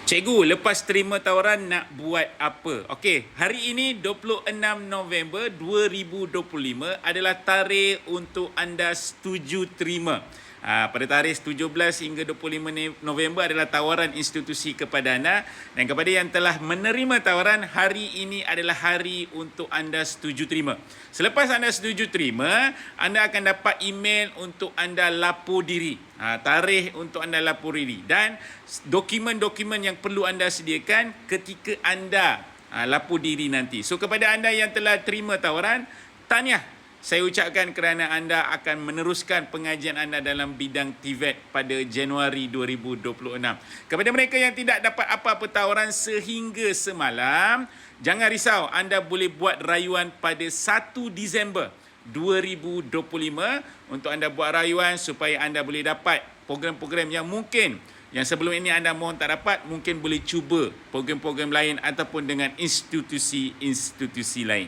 Cikgu, lepas terima tawaran nak buat apa? Okey, hari ini 26 November 2025 adalah tarikh untuk anda setuju terima. Pada tarikh 17 hingga 25 November adalah tawaran institusi kepada anda, dan kepada yang telah menerima tawaran, hari ini adalah hari untuk anda setuju terima. Selepas anda setuju terima, anda akan dapat email untuk anda lapor diri. Tarikh untuk anda lapor diri dan dokumen-dokumen yang perlu anda sediakan ketika anda lapor diri nanti. So kepada anda yang telah terima tawaran, tahniah. Saya ucapkan kerana anda akan meneruskan pengajian anda dalam bidang TVET pada Januari 2026. Kepada mereka yang tidak dapat apa-apa tawaran sehingga semalam, jangan risau, anda boleh buat rayuan pada 1 Disember 2025 untuk anda buat rayuan supaya anda boleh dapat program-program yang mungkin yang sebelum ini anda mohon tak dapat, mungkin boleh cuba program-program lain ataupun dengan institusi-institusi lain.